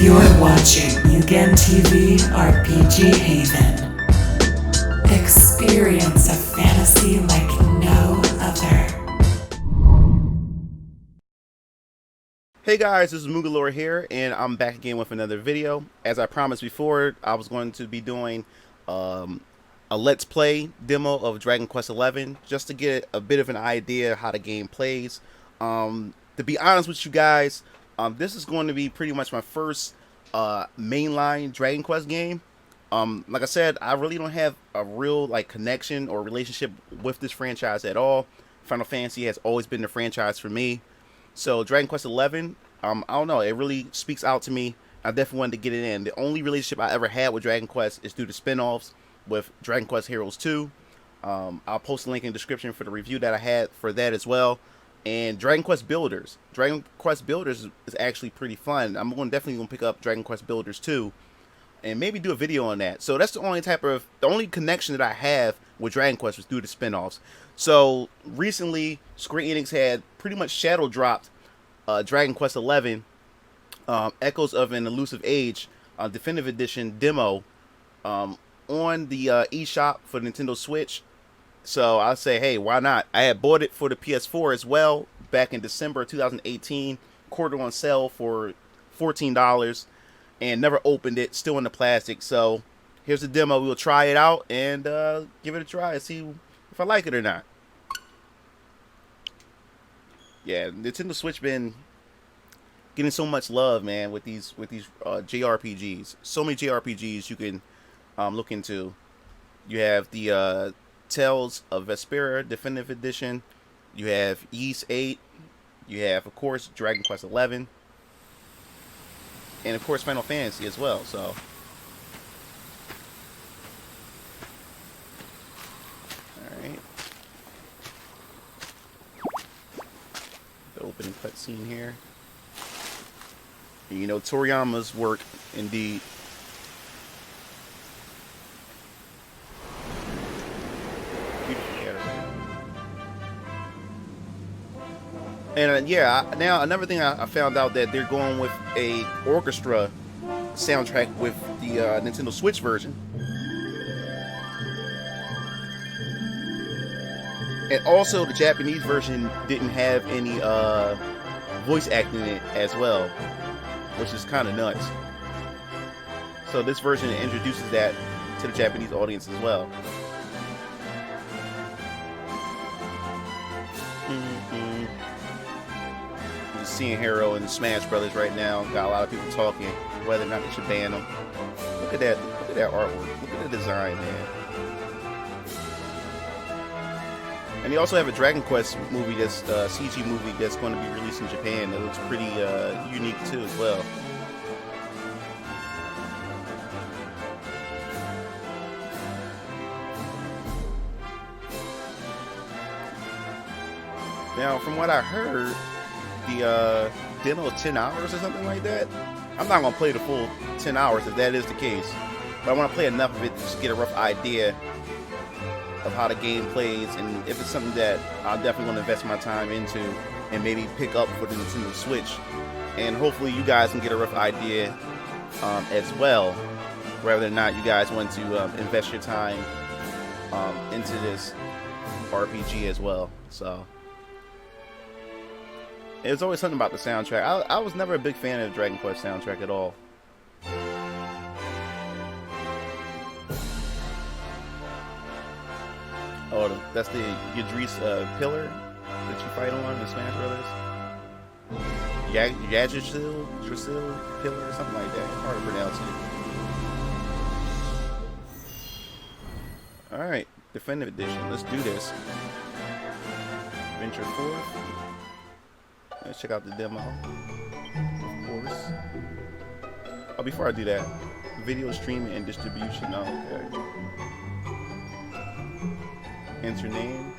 You're watching Mugen TV RPG Haven. Experience a fantasy like no other. Hey guys, this is MugenLord here, and I'm back again with another video. As I promised before, I was going to be doing a Let's Play demo of Dragon Quest XI, just to get a bit of an idea how the game plays. To be honest with you guys, this is going to be pretty much my first mainline Dragon Quest game. Like I said, I really don't have a real connection or relationship with this franchise at all. Final Fantasy has always been the franchise for me. So Dragon Quest XI, I don't know, it really speaks out to me. I definitely wanted to get it in. The only relationship I ever had with Dragon Quest is through the spin-offs with Dragon Quest Heroes 2. I'll post a link in the description for the review that I had for that as well. And Dragon Quest Builders. Dragon Quest Builders is actually pretty fun. I'm definitely going to pick up Dragon Quest Builders 2 and maybe do a video on that. So that's the only connection that I have with Dragon Quest was through the spin-offs. So recently, Square Enix had pretty much shadow dropped Dragon Quest XI, Echoes of an Elusive Age, Definitive Edition demo on the eShop for Nintendo Switch. So I say, hey, why not? I had bought it for the PS4 as well back in December 2018, quarter on sale for $14, and never opened it, still in the plastic. So here's the demo. We'll try it out and give it a try and see if I like it or not. Yeah, Nintendo Switch been getting so much love, man, with these JRPGs. So many JRPGs you can look into. You have the Tales of Vesperia Definitive Edition. You have Ys 8. You have, of course, Dragon Quest XI. And, of course, Final Fantasy as well, so. Alright. The opening cutscene here. You know, Toriyama's work, indeed. And now another thing I found out that they're going with a orchestra soundtrack with the Nintendo Switch version. And also the Japanese version didn't have any voice acting in it as well, which is kind of nuts. So this version introduces that to the Japanese audience as well. Seeing Hero and Smash Brothers right now. Got a lot of people talking whether or not they should ban them. Look at that. Look at that artwork. Look at the design, man. And they also have a Dragon Quest movie, that's CG movie that's going to be released in Japan. It looks pretty unique too as well. Now, from what I heard, the demo of 10 hours or something like that. I'm not going to play the full 10 hours if that is the case, but I want to play enough of it to just get a rough idea of how the game plays, and if it's something that I'm definitely going to invest my time into and maybe pick up for the Nintendo Switch. And hopefully you guys can get a rough idea as well, whether or not you guys want to invest your time into this RPG as well. So there's always something about the soundtrack. I was never a big fan of the Dragon Quest soundtrack at all. Oh, that's the Yadris pillar that you fight on in Smash Brothers. Yggdrasil pillar or something like that. Hard to pronounce it. Alright, Definitive Edition. Let's do this. Venture forth. Let's check out the demo, of course. Oh, before I do that, video streaming and distribution. Oh, okay. Enter name.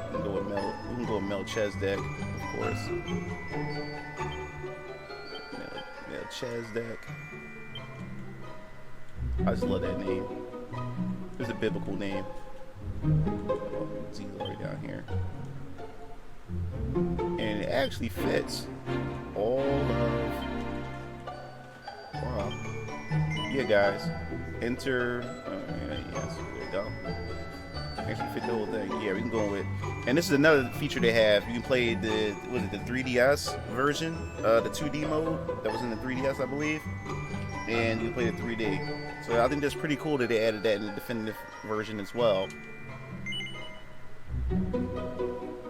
We can go with Melchizedek, of course. Melchizedek. I just love that name. It's a biblical name. Z-Lord down here. And it actually fits all of Yeah, guys. Enter. Yes, there you go. Actually, fit the whole thing. Yeah, we can go with. And this is another feature they have. You can play the the 3DS version, the 2D mode that was in the 3DS, I believe, and you can play the 3D. So I think that's pretty cool that they added that in the definitive version as well.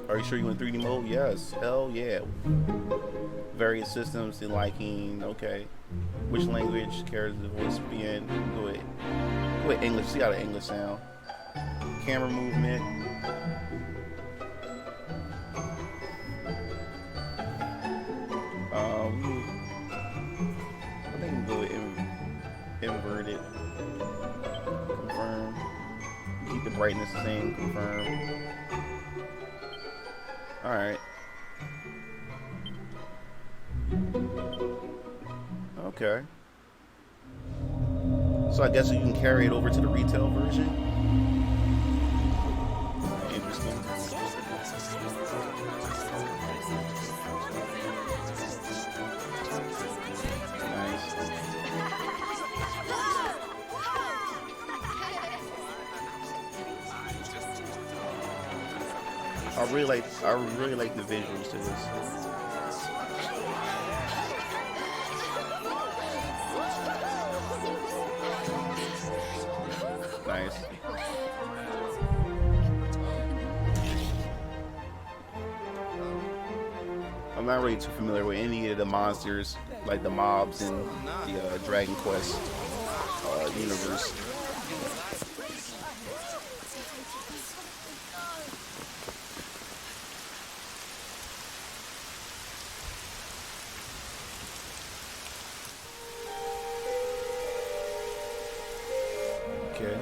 Are you sure you in 3D mode? Yes. Hell yeah. Various systems to liking. Okay. Which language characters the voice be in? Go ahead. Go ahead, English. See how the English sound. Camera movement. I think we can go with inverted. Confirm. Keep the brightness the same. Confirm. Alright. Okay. So I guess you can carry it over to the retail version. Interesting. Nice. I really like the visuals to this. Nice. I'm not really too familiar with any of the monsters, like the mobs in the Dragon Quest universe. Okay.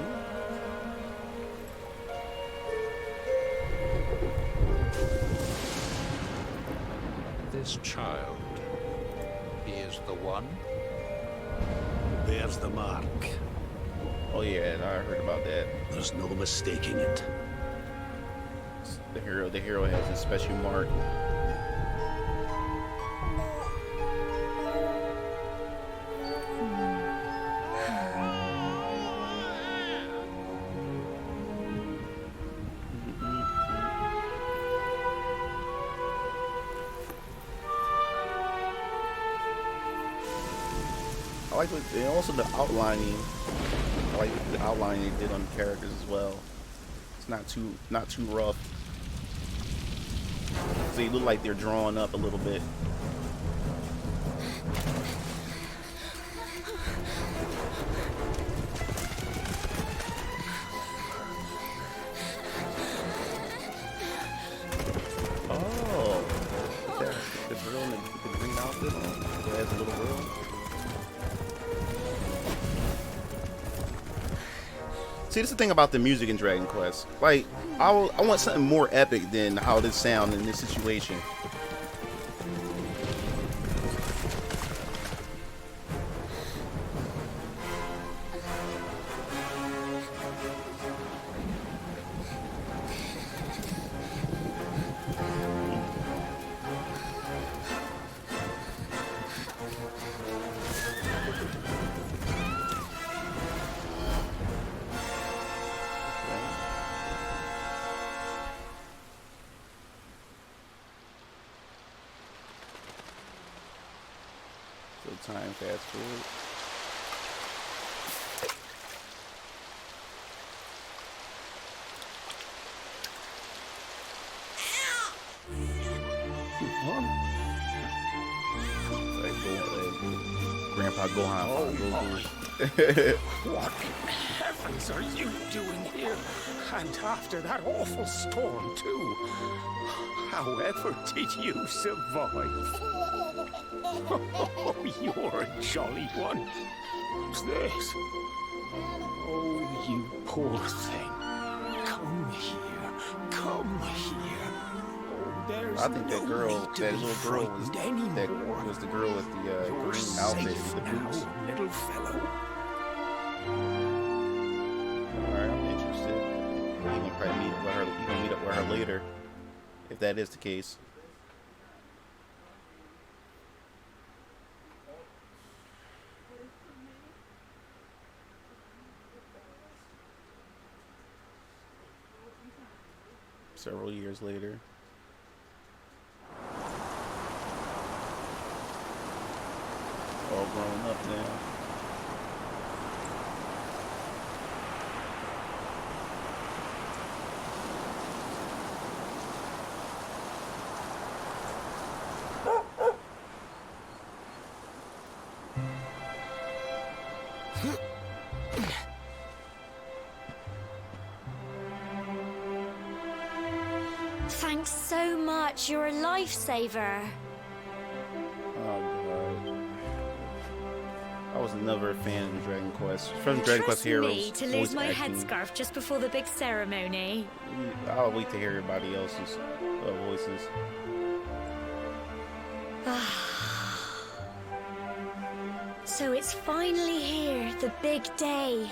This child, he is the one? There's the mark. Oh yeah, I heard about that. There's no mistaking it. The hero has a special mark. I like what, and also the outlining. I like the outlining they did on the characters as well. It's not too rough. So they look like they're drawing up a little bit. Oh, is that the girl in the green outfit that has a little girl? See, this is the thing about the music in Dragon Quest. Like, I want something more epic than how this sounds in this situation. So time fast forward. Grandpa Gohan. What in heavens are you doing here? And after that awful storm, too. However did you survive? Oh, you're a jolly one. What's this? Oh, you poor thing. Come here. Come here. Oh, there's I think that no girl, need to that be little girl frightened anymore. was the girl with the You're green outfit, safe the boots. now, little fellow. Alright, I'm interested. You can probably meet with her. You can meet up with her later, if that is the case. several years later. All grown up now. Thanks so much. You're a lifesaver. Oh god. I was never a fan of Dragon Quest. From Dragon Quest Trust Heroes. me to lose voice my acting. headscarf just before the big ceremony. I'll wait to hear everybody else's voices. So it's finally here, the big day.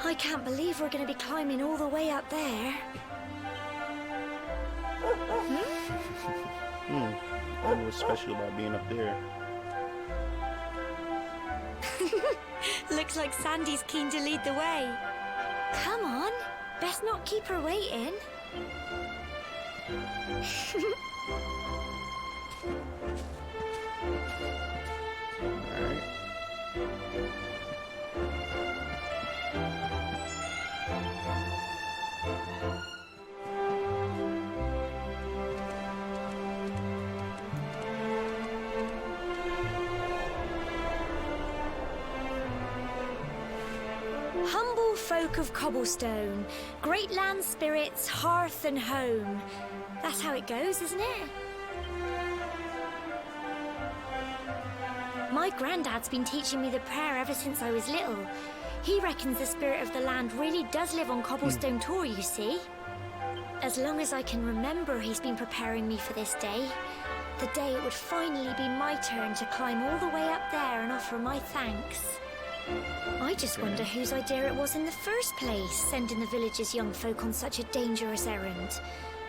I can't believe we're going to be climbing all the way up there. I don't know what's special about being up there. Looks like Sandy's keen to lead the way. Come on, best not keep her waiting. Alright. Humble folk of cobblestone, great land spirits, hearth and home. That's how it goes, isn't it? My granddad's been teaching me the prayer ever since I was little. He reckons the spirit of the land really does live on Cobblestone Tor, you see. As long as I can remember, he's been preparing me for this day. The day it would finally be my turn to climb all the way up there and offer my thanks. I just wonder whose idea it was in the first place, sending the village's young folk on such a dangerous errand.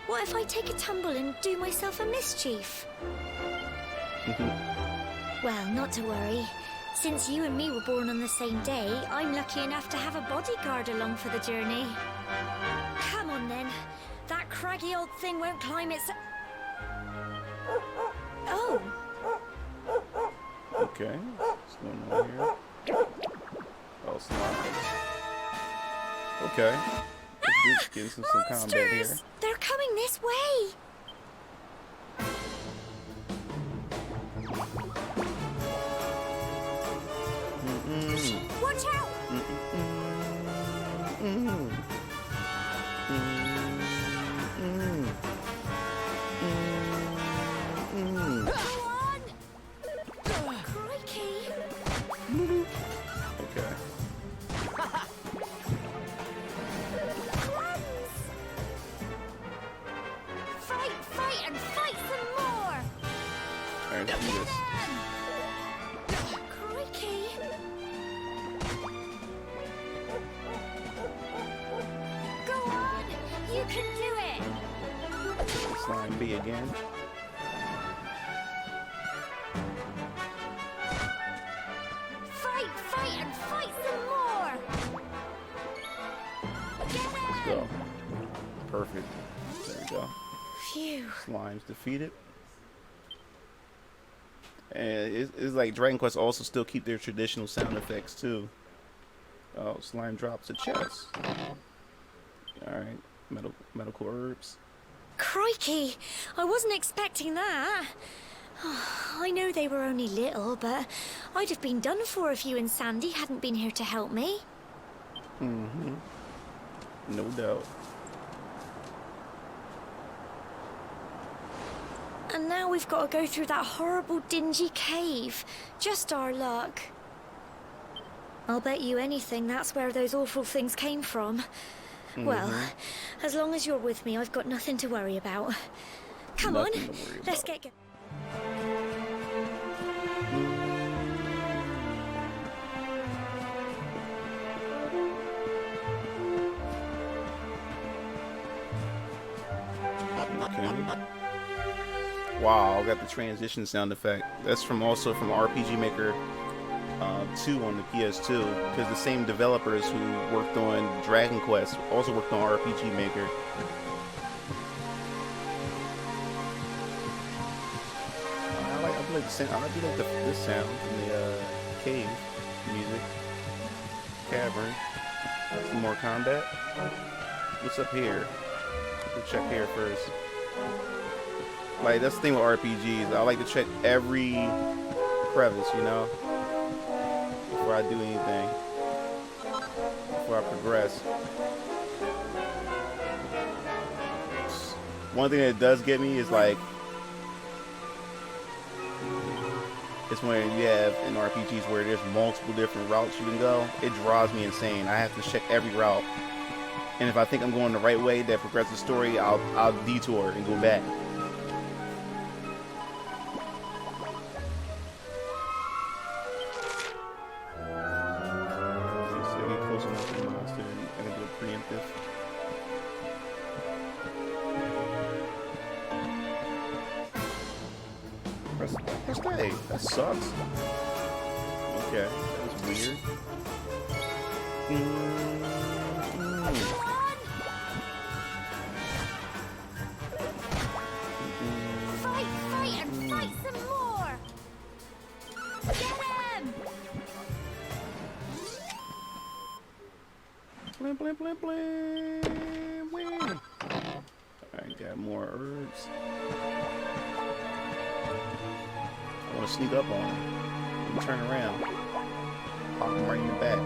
What if I take a tumble and do myself a mischief? Well, not to worry. Since you and me were born on the same day, I'm lucky enough to have a bodyguard along for the journey. Come on then. That craggy old thing won't climb its... Oh. Okay. What's going on here? Oh, slimes. Okay. Let's get into some combat here. Monsters! They're coming this way! Watch out! Go on! Crikey! Okay. Crumbs! Fight, and fight some more! Alright, let's do this. Crikey! Go on! You can do it! Slime B again. Fight, and fight some more! Get Let's him! go. Perfect. There we go. Phew. Slime's defeated. And it's like Dragon Quest also still keep their traditional sound effects too. Oh, slime drops a chest. Alright. Medical herbs. Crikey! I wasn't expecting that. I know they were only little, but I'd have been done for if you and Sandy hadn't been here to help me. No doubt. And now we've got to go through that horrible, dingy cave. Just our luck. I'll bet you anything that's where those awful things came from. Well, as long as you're with me, I've got nothing to worry about. Come on, Nothing to worry let's about. get going. Okay. Wow, I got the transition sound effect. That's also from RPG Maker 2 on the PS2, because the same developers who worked on Dragon Quest also worked on RPG Maker. sound. I do like this sound in the cave music. Cavern. Some more combat. What's up here? We'll check here first. Like, that's the thing with RPGs. I like to check every crevice, you know, before I do anything. Before I progress. One thing that does get me is like, it's when you have in RPGs where there's multiple different routes you can go. It drives me insane. I have to check every route, and if I think I'm going the right way that progresses the story, I'll detour and go back. So I get close enough to the monster, and I can do a preemptive. Press A. That sucks. Okay, that was weird. Fight, and fight some more! Get him! Blim, blim, blim, blim. Win. Alright, got more herbs. I want to sneak up on him. Turn around. Pop him right in the back.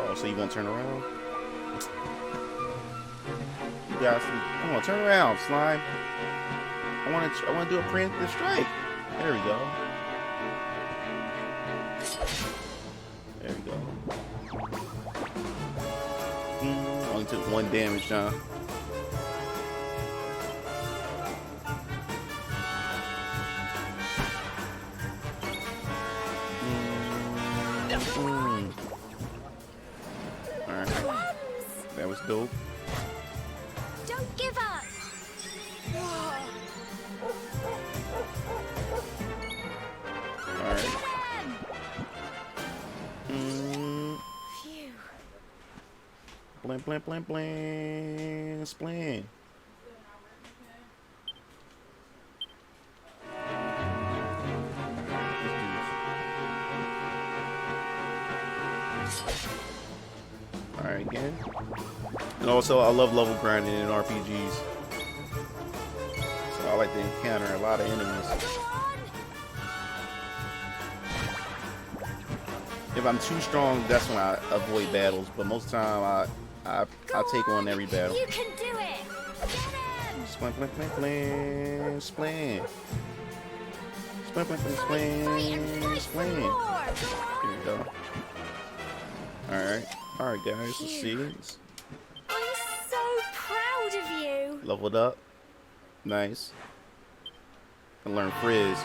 Oh, so you won't turn around? You guys, come on, turn around, slime. I want to do a preemptive strike. There we go. There we go. Only took 1 damage, huh? Alright. That was dope. Don't give up! Alright. Phew. Blam, blam, blam, blam. Splam. Alright, again. And also, I love level grinding in RPGs. So I like to encounter a lot of enemies. If I'm too strong, that's when I avoid battles. But most of the time, I take on every battle. You can do it! Get him! Splam, splam, splam, splam, splam. Splam, splam, splam, splam, splam. Here we go. Alright. Alright, guys. Let's see. I'm so proud of you! Leveled up. Nice. And learn Frizz.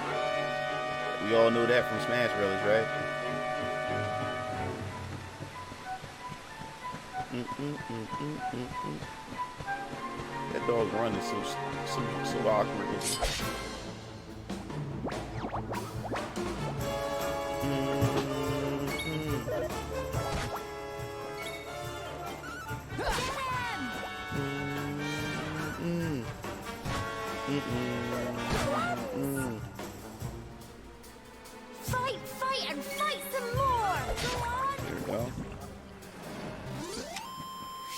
We all know that from Smash Brothers, right? That dog run is so awkward. Fight, and fight some more! Go on! There we go.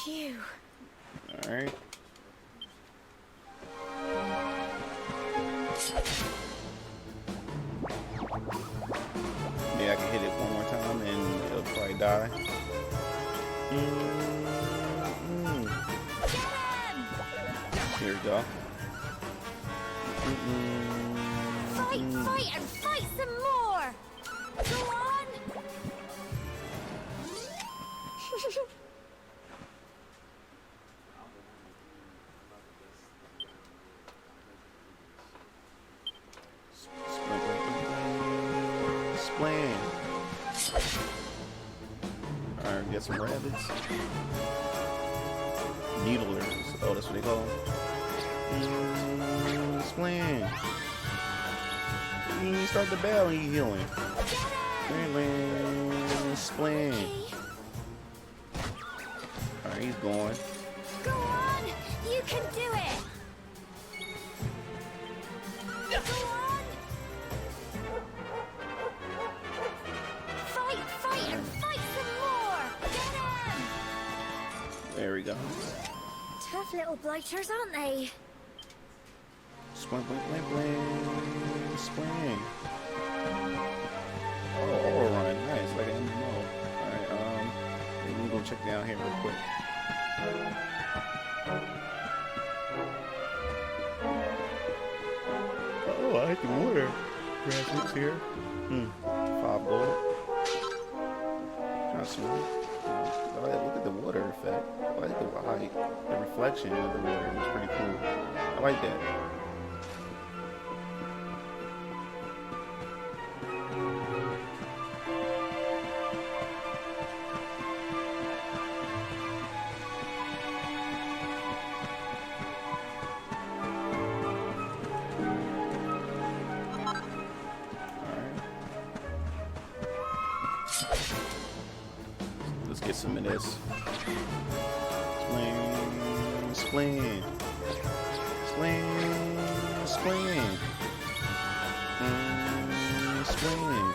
Phew. Alright. Maybe I can hit it one more time and it'll probably die. Here we go. Fight, and fight some more! Go on! Splam. Alright, get some rabbits. Needlers. Oh, that's what they call them. Splam. You start the battle and you healing. Splam. Alright, he's going. Go on! You can do it! Go on! we go. Tough little blighters, aren't they? Spling, spling, spling, spling, spling. Oh, auto run, nice, like an MMO. Alright, let me go check down here real quick. Oh, I like the water graphics here. 5 gold. Not smooth. Look at the water effect. I like the reflection of the water. It's pretty cool. I like that. Let's get some of this. Spling, spling, spling, spling, spling.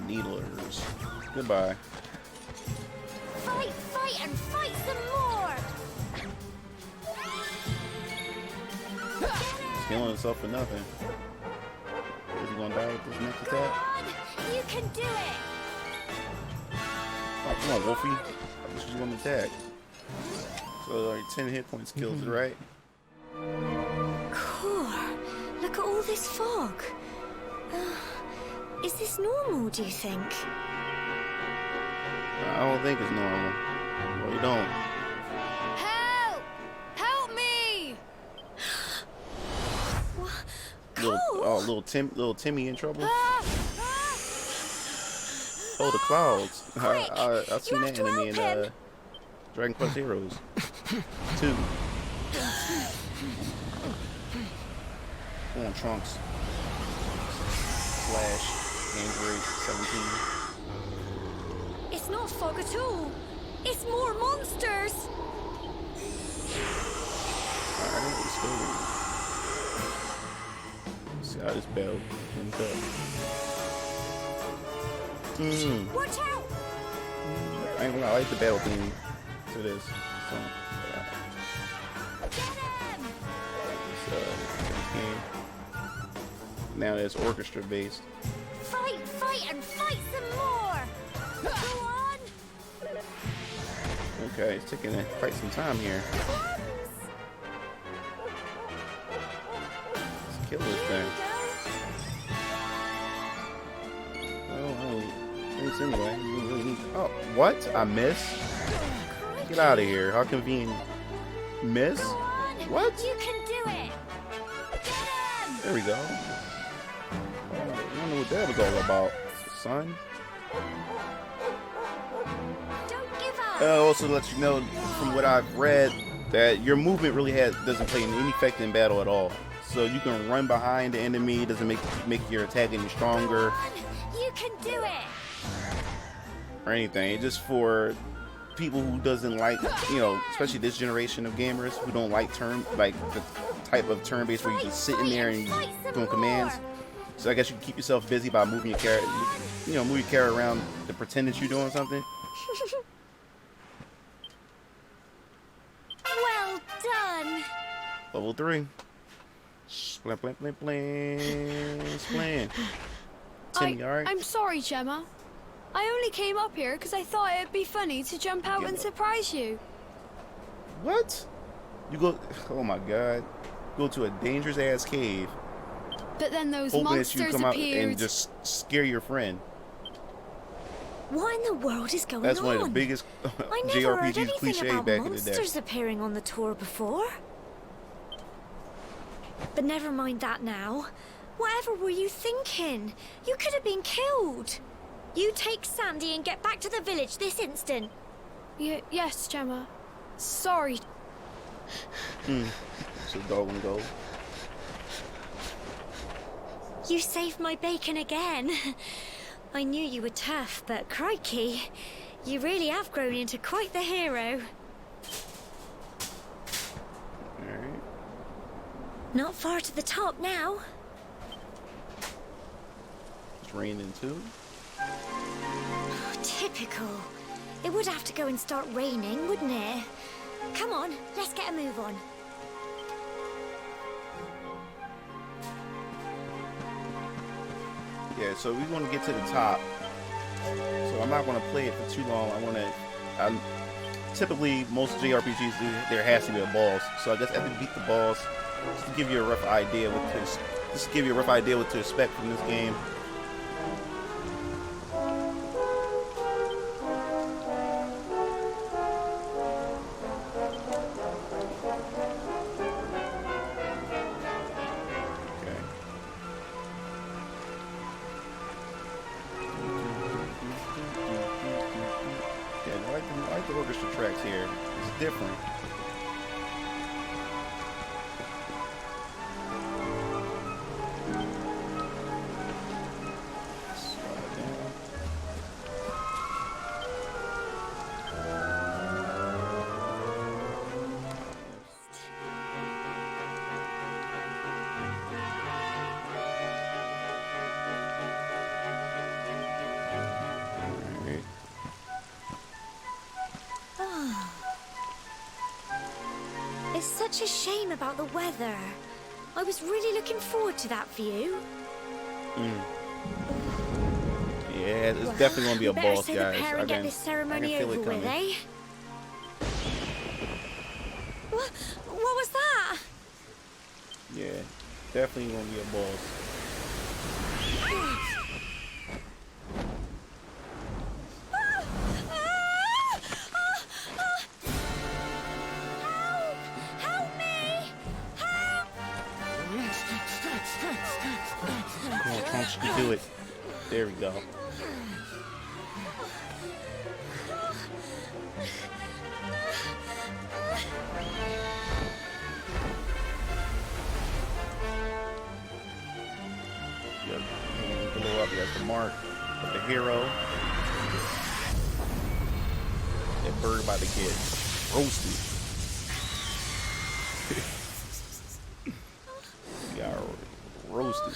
Needlers. Goodbye. Fight, fight, and fight some more! He's killing himself for nothing. Is he gonna die with this next Go attack? on! You can do it! Oh, come on, Wolfie. I thought she was gonna attack. So like 10 hit points kills it, right? Cool. Look at all this fog. Is this normal, do you think? I don't think it's normal. Well, you don't. Help! Help me! Little Timmy in trouble. Oh, the clouds. I've seen that enemy in Dragon Quest Heroes 2. Come on, Trunks. Slash Android 17. It's not fog at all. It's more monsters. Alright, let's go. See how this battle ends up. Watch out! I ain't gonna lie, I like the battle theme to this. So, Get him! now it's orchestra based. Fight, fight, and fight some more! Go on! Okay, it's taking quite some time here. Let's kill this thing. Thanks anyway. Oh, what? I miss? Get out of here. How convenient. Miss? Go on! What? You can do it! Get him! There we go. I don't know what that was all about, son. Don't give up! Also to let you know, from what I've read, that your movement really doesn't play any effect in battle at all. So you can run behind the enemy, doesn't make your attack any stronger. Go on! You can do it! Or anything. It's just for people who doesn't like, you know, especially this generation of gamers who don't like the type of turn-based where you just sitting there and doing commands. So I guess you can keep yourself busy by moving your character, move your character around to pretend that you're doing something. Well done! Level 3. Splam, splam, splam, splam, splam. Timmy, alright? I'm sorry, Gemma. I only came up here because I thought it'd be funny to jump out and surprise you. What? You go, oh my god. Go to a dangerous ass cave. But then those Hoping that you monsters come out appeared. and just scare your friend. What in the world is going on? That's one of the biggest I never heard JRPG anything cliche about back in the monsters day. appearing on the tour before. But never mind that now. Whatever were you thinking? You could have been killed. You take Sandy and get back to the village this instant. Yes, Gemma. Sorry. So dog and go. You saved my bacon again. I knew you were tough, but crikey, you really have grown into quite the hero. Alright. Not far to the top now. It's raining too. Typical. It would have to go and start raining, wouldn't it? Come on, let's get a move on. Yeah, so we want to get to the top. So I'm not going to play it for too long. Typically, most JRPGs, there has to be a boss. So I guess after you beat the boss, just to give you a rough idea what to expect from this game. I like the orchestra tracks here. It's different. It's such a shame about the weather. I was really looking forward to that view. Yeah, it's definitely gonna be a boss, say guys. The pair and get this ceremony feel over it with, coming. eh? What was that? Yeah, definitely gonna be a boss. Come on, Trunks, you can do it. There we go. Yep. Blow up. That's the mark of the hero. That bird about to get roasted. Got roasted.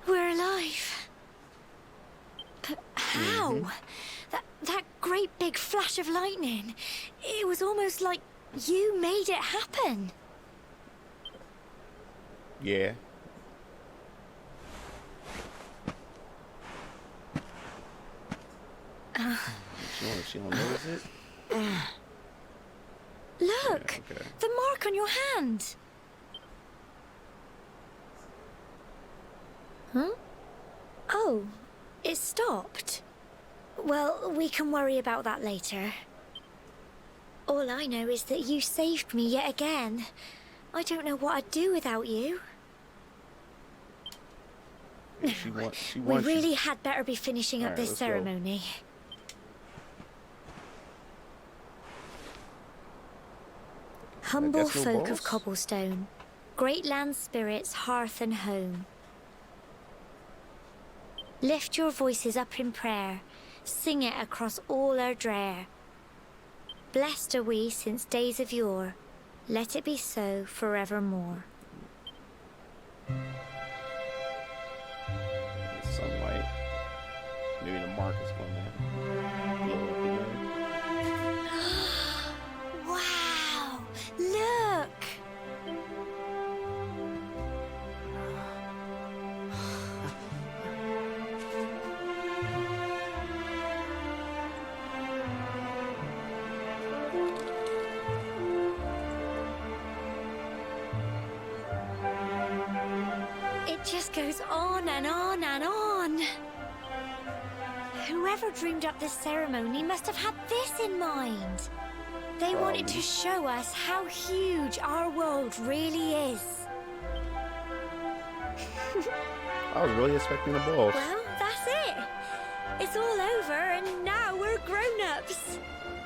We're alive. But how? That great big flash of lightning. It was almost like you made it happen. Yeah. She don't notice it? Look, Yeah, okay. the mark on your hand. Huh? Oh, it stopped. Well, we can worry about that later. All I know is that you saved me yet again. I don't know what I'd do without you. She wants We you- really had better be finishing up Alright, this let's go. ceremony. Humble guess no folk balls? of cobblestone, great land spirits, hearth and home. Lift your voices up in prayer, sing it across all our drear. Blessed are we since days of yore, let it be so forevermore. Sunlight. Maybe the mark is going to blow up again. Wow! Look! It just goes on and on and on. Whoever dreamed up this ceremony must have had this in mind. They wanted to show us how huge our world really is. I was really expecting a boss. Well, that's it. It's all over and now we're grown-ups.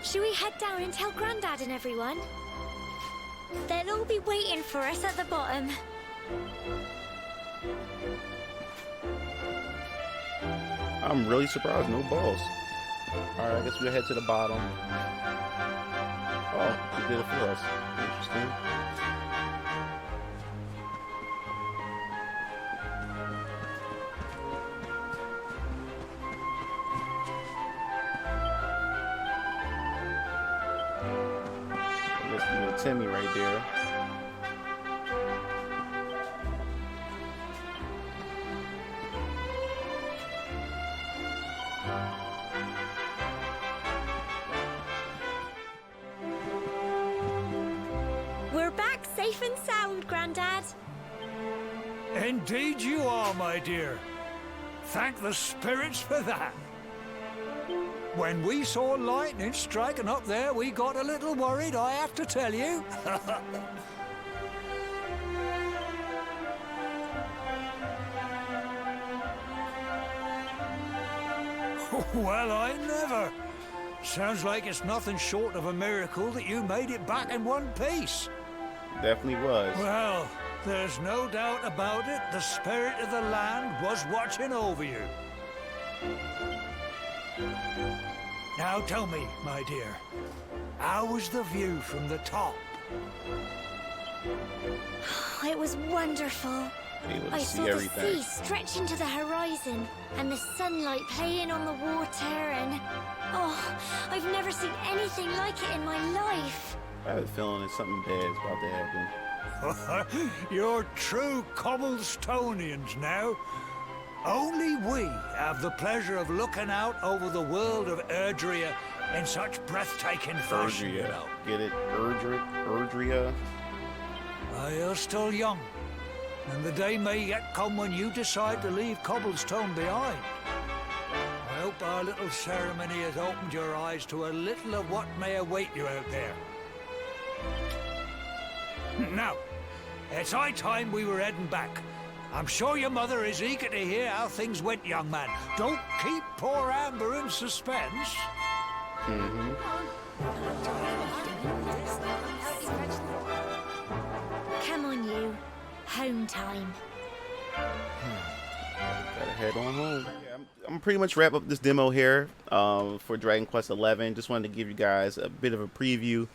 Should we head down and tell Grandad and everyone? They'll all be waiting for us at the bottom. I'm really surprised, no boss. Alright, I guess we'll head to the bottom. Oh, he did it for us. Interesting. Timmy right there. We're back safe and sound, Grandad. Indeed you are, my dear. Thank the spirits for that. When we saw lightning striking up there, we got a little worried, I have to tell you. Well, I never. Sounds like it's nothing short of a miracle that you made it back in one piece. Definitely was. Well, there's no doubt about it. The spirit of the land was watching over you. Now tell me, my dear, how was the view from the top? It was wonderful. Able to I see saw everything. the sea stretching to the horizon and the sunlight playing on the water and... Oh, I've never seen anything like it in my life. I have a feeling that something bad is about to happen. You're true Cobblestonians now. Only we have the pleasure of looking out over the world of Erdrea in such breathtaking fashion, you know. Get it? Erdrea? You're still young, and the day may yet come when you decide to leave Cobblestone behind. I hope our little ceremony has opened your eyes to a little of what may await you out there. Now, it's high time we were heading back. I'm sure your mother is eager to hear how things went, young man. Don't keep poor Amber in suspense. Come on, you. Home time. Gotta head on home. Yeah, I'm pretty much wrap up this demo here for Dragon Quest XI. Just wanted to give you guys a bit of a preview.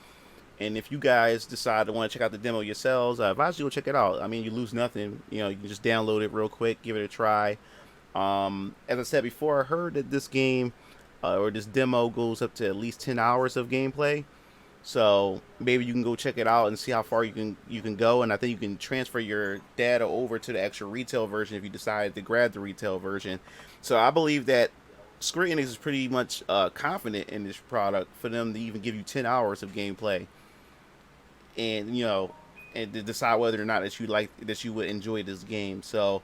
And if you guys decide to want to check out the demo yourselves, I advise you to go check it out. I mean, you lose nothing. You know, you can just download it real quick, give it a try. As I said before, I heard that this game or this demo goes up to at least 10 hours of gameplay. So maybe you can go check it out and see how far you can go. And I think you can transfer your data over to the actual retail version if you decide to grab the retail version. So I believe that Square Enix is pretty much confident in this product for them to even give you 10 hours of gameplay. And you know, and to decide whether or not that you would enjoy this game. So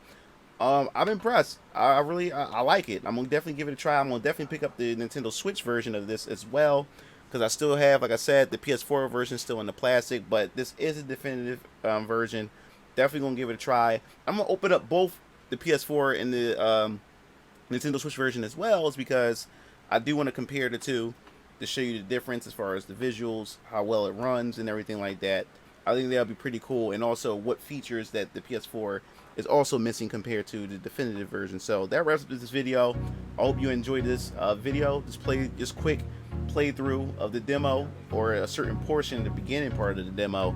I'm impressed. I really like it. I'm gonna definitely give it a try. I'm gonna definitely pick up the Nintendo Switch version of this as well, because I still have, like I said, the PS4 version still in the plastic, but this is a definitive version. Definitely gonna give it a try. I'm gonna open up both the PS4 and the Nintendo Switch version as well, is because I do want to compare the two to show you the difference as far as the visuals, how well it runs, and everything like that. I think that'll be pretty cool, and also what features that the PS4 is also missing compared to the definitive version. So that wraps up this video. I hope you enjoyed this video. Just quick playthrough of the demo, or a certain portion, the beginning part of the demo.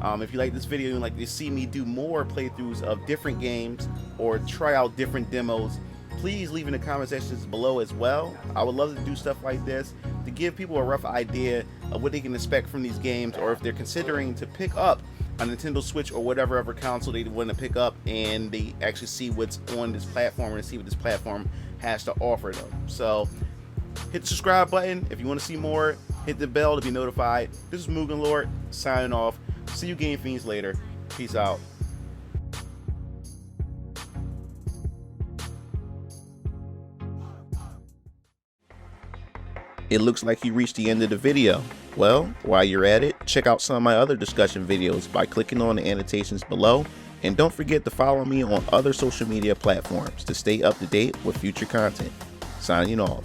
If you like this video and like to see me do more playthroughs of different games or try out different demos, please leave in the comment sections below as well. I would love to do stuff like this to give people a rough idea of what they can expect from these games, or if they're considering to pick up a Nintendo Switch or whatever other console they want to pick up, and they actually see what's on this platform and see what this platform has to offer them. So hit the subscribe button if you want to see more. Hit the bell to be notified. This is MugenLord signing off. See you Game Fiends later. Peace out. It looks like you reached the end of the video. Well, while you're at it, check out some of my other discussion videos by clicking on the annotations below, and don't forget to follow me on other social media platforms to stay up to date with future content. Signing off.